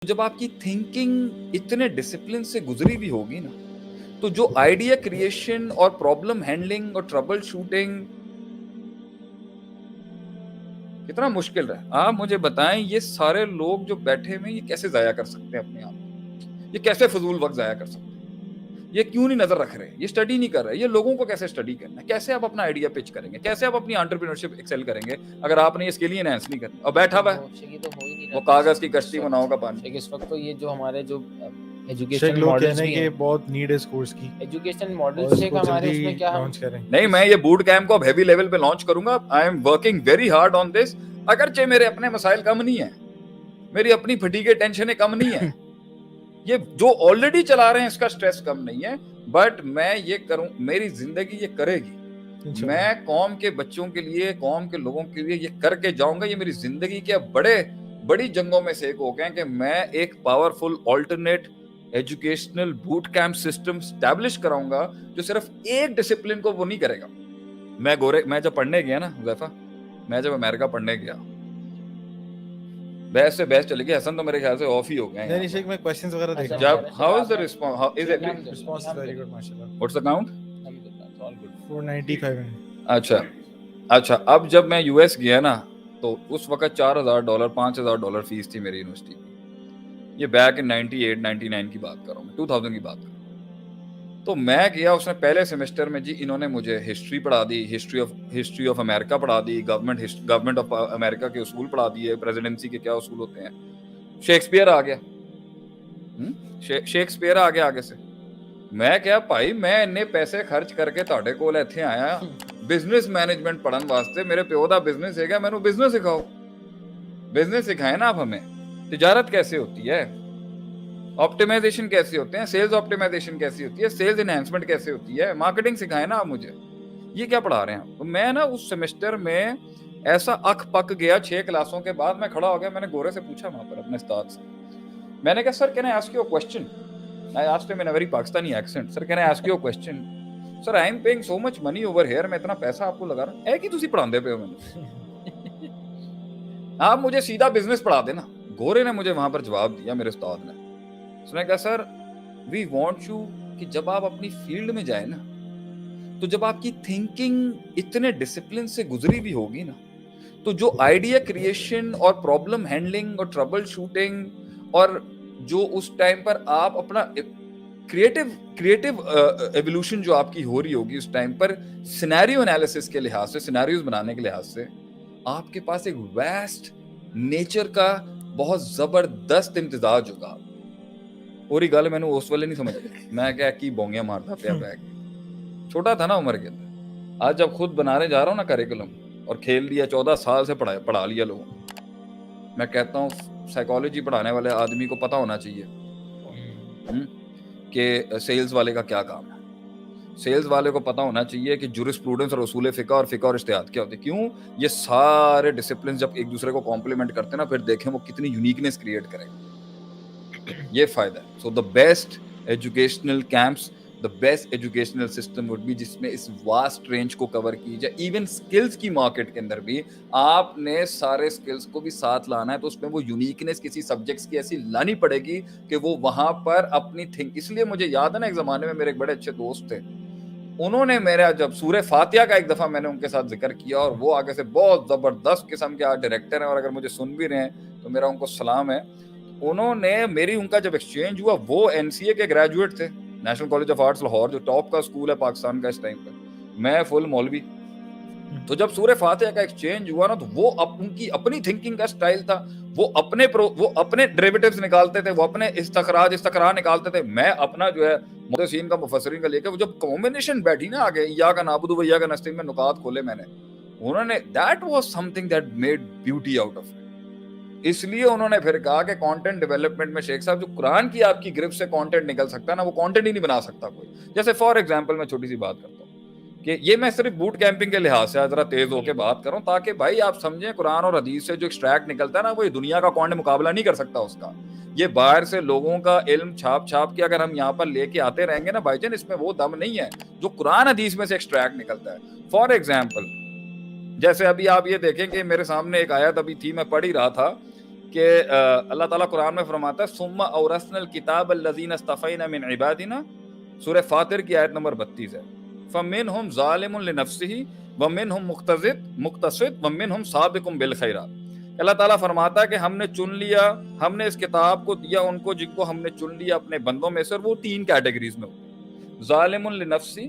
जब आपकी थिंकिंग इतने डिसिप्लिन से गुजरी भी होगी ना, तो जो आइडिया क्रिएशन और प्रॉब्लम हैंडलिंग और ट्रबल शूटिंग कितना मुश्किल रहा। आप मुझे बताएं, ये सारे लोग जो बैठे हुए ये कैसे जाया कर सकते हैं अपने आप को? ये कैसे फजूल वक्त जाया कर सकते हैं? ये क्यों नहीं नजर रख रहे? ये स्टडी नहीं कर रहे। ये लोगों को कैसे स्टडी करना है? कैसे आप अपना आइडिया पिच करेंगे? कैसे आप अपनी एंटरप्रेन्योरशिप एक्सेल करेंगे अगर आपने ये स्किल ही एनहांस नहीं करनी? और बैठा हुआ है ये तो हो ही नहीं वो रहा कागज की कश्ती बनाओगा पानी। इस वक्त तो ये जो हमारे जो शेख एजुकेशन लोग मॉडल्स कहने भी के हैं, बहुत नीड है इस कोर्स की एजुकेशन और मॉडल्स से इसको हमारे जल्दी उसमें क्या हम लॉन्च करें। नहीं, मैं ये बूट कैंप को अब हैवी लेवल पे लॉन्च करूंगा। I am working very hard on this. अगरचे मेरे अपने मसाइल कम नहीं है, मेरी अपनी फटीगे टेंशनें कम नहीं है, ये जो ऑलरेडी चला रहे हैं इसका स्ट्रेस कम नहीं है, बट मैं ये करूं, मेरी जिंदगी ये करेगी। मैं कौम के बच्चों के लिए, कौम के लोगों के लिए ये करके जाऊंगा। ये मेरी जिंदगी के बड़ी जंगों में से एक हो गए कि मैं एक powerful alternate educational boot camp system establish कराऊंगा जो सिर्फ एक डिसिप्लिन को वो नहीं करेगा। मैं जब पढ़ने गया ना हुज़ैफा, मैं जब अमेरिका पढ़ने गया, बहस से बहस चली गई। हसन तो मेरे ख्याल से ऑफ ही हो गए नहीं शेख, मैं क्वेश्चंस वगैरह देख रहा जब how is the response, how is it response is very good माशाल्लाह। What's the count? 495। अच्छा, अब जब मैं यूएस गया ना, तो उस वक्त $4,000 $5,000 फीस थी मेरी यूनिवर्सिटी की। ये बैक इन 98 99 की बात कर रहा हूँ मैं, 2000 की बात कर रहा हूँ। तो मैं गया, उसने पहले सेमेस्टर में जी इन्होंने मुझे हिस्ट्री पढ़ा दी, हिस्ट्री ऑफ अमेरिका पढ़ा दी, गवर्नमेंट ऑफ अमेरिका के उसूल पढ़ा दिए, प्रेसिडेंसी के क्या उसूल होते हैं। शेक्सपियर आ गया, शेक्सपियर आ गया आगे से। मैं क्या भाई, मैं इन्ने पैसे खर्च करके ਤੁਹਾਡੇ ਕੋਲ ਇੱਥੇ ਆਇਆ बिजनेस मैनेजमेंट पढ़न वास्ते। मेरे प्यो दा बिजनेस है, मैनू बिजनेस सिखाओ। बिजनेस सिखाए ना आप हमें, तिजारत कैसे होती है, ऑप्टिमाइजेशन कैसे होते हैं, सेल्स ऑप्टिमाइजेशन कैसी होती है, सेल्स एनहांसमेंट कैसे होती है, मार्केटिंग सिखाए ना आप मुझे। ये क्या पढ़ा रहे हैं? तो मैं ना उस सेमेस्टर में ऐसा अख पक गया। 6 क्लासों के बाद मैं खड़ा हो गया, मैंने गोरे से पूछा वहां पर अपने उस्ताद से, मैंने कहा sir can I ask you a question? I asked him in a very Pakistani accent, sir can I ask you a question? Sir I am paying so much money over here, मैं इतना पैसा आपको लगा रहा है कि तुसी पढ़ांदे पे हो मैंने? आप मुझे सीधा बिजनेस पढ़ा देना। गोरे ने मुझे वहां पर जवाब दिया, मेरे उस्ताद ने। उसने कहा सर वी वांट यू कि जब आप अपनी फील्ड में जाए ना, तो जब आपकी थिंकिंग इतने डिसिप्लिन से गुजरी भी होगी ना, तो जो आइडिया क्रिएशन और प्रॉब्लम हैंडलिंग और ट्रबल शूटिंग और जो उस टाइम पर आप अपना क्रिएटिव एवोल्यूशन जो आपकी हो रही होगी उस टाइम पर, सिनेरियो एनालिसिस के लिहाज से, सिनेरियोज बनाने के लिहाज से, आपके पास एक वेस्ट नेचर का बहुत जबरदस्त इम्तिजाज होगा। और गल मैंने उस वाले नहीं समझ, मैं क्या की बोंगिया मारता पिया बैग, छोटा था ना उम्र के अंदर। आज जब खुद बनाने जा रहा हूँ ना करिकुलम, और खेल लिया 14 साल से पढ़ा लिया लोगों को, मैं कहता हूँ साइकोलॉजी पढ़ाने वाले आदमी को पता होना चाहिए कि सेल्स वाले का क्या काम है। सेल्स वाले को पता होना चाहिए कि जुरिस्प्रूडेंस और उसूल फिका और इस्तिहाद क्या होते हैं। क्यों? ये सारे डिसिप्लिन जब एक दूसरे को कॉम्प्लीमेंट करते हैं ना, फिर देखें वो कितनी यूनिकनेस क्रिएट करेंगे। ये फायदा है। So the best educational camps, the best educational system would be जिसमें इस वास्ट रेंज को कवर की जाए। इवन स्किल्स की मार्केट के अंदर भी आपने सारे स्किल्स को भी साथ लाना है, तो उसमें वो यूनिकनेस किसी सब्जेक्ट्स की ऐसी लानी पड़ेगी कि वो वहां पर अपनी थिंक। इसलिए मुझे याद है ना, एक जमाने में मेरे एक बड़े अच्छे दोस्त थे, उन्होंने मेरा जब सूरह फातिहा का एक दफा मैंने उनके साथ जिक्र किया, और वो आगे से बहुत जबरदस्त किस्म के आज डायरेक्टर हैं, और अगर मुझे सुन भी रहे हैं तो मेरा उनको सलाम है। उन्होंने उनका जब एक्सचेंज हुआ, वो एनसीए के ग्रेजुएट थे, national college of arts Lahore, जो टॉप का स्कूल है पाकिस्तान का इस टाइम पे, मैं फुल मौलवी। तो जब सूरह फातिहा का एक्सचेंज हुआ ना, तो वो उनकी अपनी थिंकिंग का स्टाइल था। वो अपने डेरिवेटिव्स निकालते थे, वो अपने इस्तखराज निकालते थे। मैं अपना जो है मुहद्दिसीन का, मुफस्सिरीन का लेके, वो जब कॉम्बिनेशन बैठी ना आगे, इय्याका नअबुदु व इय्याका नस्तईन में नुकात खोले मैंने, उन्होंने that was something that made beauty out of it. इसलिए उन्होंने फिर कहा कि कंटेंट डेवलपमेंट में शेख साहब, जो कुरान की आपकी ग्रिप से कंटेंट निकल सकता है ना, वो कंटेंट ही नहीं बना सकता कोई। जैसे फॉर एग्जांपल मैं छोटी सी बात करता हूँ कि ये मैं सिर्फ बूट कैंपिंग के लिहाज से जरा तेज होकर बात करूं, ताकि भाई आप समझें कुरान और हदीस से जो एक्सट्रैक्ट निकलता है ना, वो ये दुनिया का कौन मुकाबला नहीं कर सकता उसका। ये बाहर से लोगों का इल्म छाप के अगर हम यहाँ पर लेके आते रहेंगे ना भाईजान, इसमें वो दम नहीं है जो कुरान हदीस में से एक्सट्रैक्ट निकलता है। फॉर एग्जाम्पल, जैसे अभी आप ये देखें कि मेरे सामने एक आयत अभी थी, मैं पढ़ ही रहा था کہ اللہ تعالیٰ قرآن میں فرماتا ہے ثم اورثنا الکتاب الذین اصطفینا من عبادنا، سورہ فاطر کی آیت نمبر 32 ہے، فمنہم ظالم لنفسہ ومنہم مقتصد ومنہم سابق بالخیرات۔ اللہ تعالیٰ فرماتا ہے کہ ہم نے چن لیا، ہم نے اس کتاب کو دیا ان کو جن کو ہم نے چن لیا اپنے بندوں میں سے، اور وہ 3 کیٹیگریز میں ہوتے ہیں۔ ظالم لنفسی،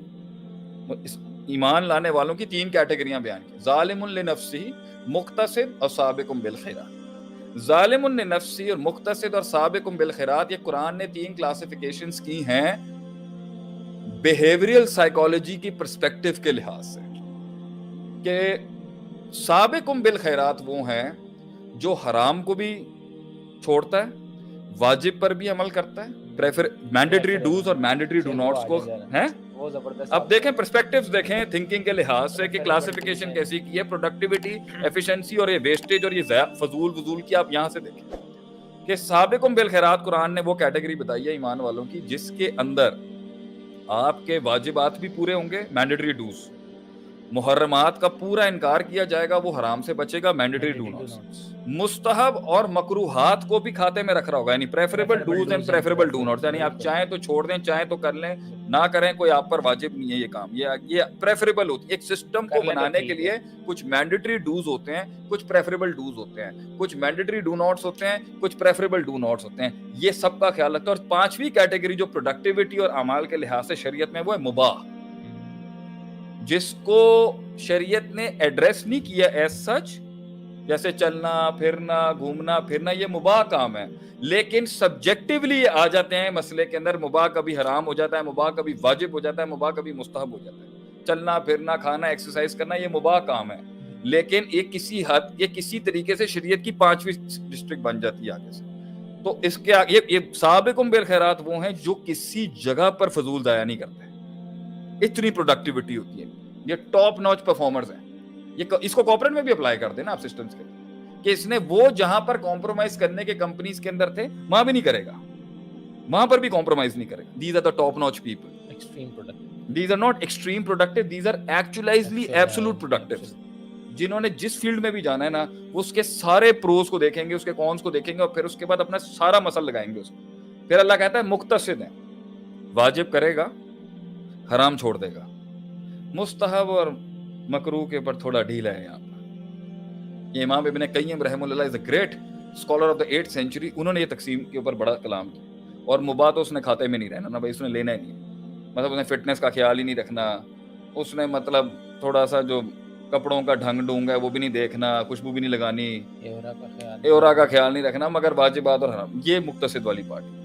ایمان لانے والوں کی 3 کیٹیگریاں بیان کی، ظالم لنفسی، مقتصد اور سابق بالخیرات۔ ظالم لنفسی اور مقتصد اور سابق بالخیرات، یہ قرآن نے 3 کلاسیفیکیشنز کی ہیں بیہیویئرل سائیکالوجی کی پرسپیکٹیو کے لحاظ سے، کہ سابق بالخیرات وہ ہیں جو حرام کو بھی چھوڑتا ہے، واجب پر بھی عمل کرتا ہے، مینڈیٹری ڈوز اور مینڈیٹری ڈو ناٹس کو ہیں۔ وہ زبردست۔ اب دیکھیں پرسپیکٹیوز دیکھیں تھنکنگ کے لحاظ سے کہ کلاسیفیکیشن کیسی کی ہے، پروڈکٹیوٹی، ایفیشنسی اور یہ ویسٹیج اور یہ فضول کی، آپ یہاں سے دیکھیں کہ سابقم بالخیرات قرآن نے وہ کیٹیگری بتائی ہے ایمان والوں کی جس کے اندر آپ کے واجبات بھی پورے ہوں گے، مینڈیٹری ڈوز، محرمات کا پورا انکار کیا جائے گا، وہ حرام سے بچے گا، مینڈیٹری ڈو ناٹس، مستحب اور مکروہات کو بھی کھاتے میں رکھ رہا ہوگا، یعنی preferable dos and preferable don'ts, یعنی آپ چاہیں تو چھوڑ دیں، چاہیں تو کر لیں، نہ کریں، کوئی آپ پر واجب نہیں ہے یہ کام، یہ پریفریبل ہوتی ہے۔ ایک سسٹم کو بنانے کے لیے کچھ مینڈیٹری ڈوز ہوتے ہیں، کچھ پریفریبل ڈوز ہوتے ہیں، کچھ مینڈیٹری ڈو ناٹس ہوتے ہیں، کچھ پریفریبل ڈو ناٹس ہوتے ہیں، یہ سب کا خیال رکھتا ہے۔ اور 5ویں کیٹیگری جو پروڈکٹیوٹی اور اعمال کے لحاظ سے شریعت میں وہ ہے مباح، جس کو شریعت نے ایڈریس نہیں کیا ایز سچ، جیسے چلنا پھرنا گھومنا پھرنا یہ مباح کام ہے، لیکن سبجیکٹیولی آ جاتے ہیں مسئلے کے اندر، مباح کبھی حرام ہو جاتا ہے، مباح کبھی واجب ہو جاتا ہے، مباح کبھی مستحب ہو جاتا ہے، چلنا پھرنا کھانا ایکسرسائز کرنا یہ مباح کام ہے، لیکن ایک کسی حد یہ کسی طریقے سے شریعت کی 5ویں ڈسٹرکٹ بن جاتی ہے آگے سے۔ تو اس کے یہ سابقم بالخیرات وہ ہیں جو کسی جگہ پر فضول ضائع نہیں کرتے، اتنی پروڈکٹیوٹی ہوتی ہے، یہ ٹاپ نوچ پرفارمرز ہیں۔ یہ اس کو کارپوریٹ میں بھی اپلائی کر دیں نا آپ سسٹمز کے، کہ اس نے وہ جہاں پر کمپرومائز کرنے کے کمپنیز کے اندر تھے وہاں بھی نہیں کرے گا، وہاں پر بھی کمپرومائز نہیں کرے گا۔ These are the top notch people, extreme productive, these are not extreme productive, these are actually absolute productives, جنہوں نے جس فیلڈ میں بھی جانا ہے نا وہ اس کے سارے پروز کو دیکھیں گے، اس کے کونس کو دیکھیں گے، اور پھر اس کے بعد اپنا سارا مسل لگائیں گے اس کو۔ پھر اللہ کہتا ہے مقتصد ہیں، واجب کرے گا، حرام چھوڑ دے گا، مستحب اور مکروہ کے اوپر تھوڑا ڈھیلا ہے۔ یہاں پر یہ امام ابن قیم رحمہ اللہ is a great scholar of the 8th century، انہوں نے یہ تقسیم کے اوپر بڑا کلام کیا، اور مباح تو اس نے کھاتے میں نہیں رہنا نا بھائی، اس نے لینا ہی نہیں، مطلب اس نے فٹنس کا خیال ہی نہیں رکھنا، اس نے مطلب تھوڑا سا جو کپڑوں کا ڈھنگ ڈونگ ہے وہ بھی نہیں دیکھنا، خوشبو بھی نہیں لگانی، ایورا کا خیال نہیں رکھنا، مگر واجبات اور حرام، یہ مقتصد والی پارٹی۔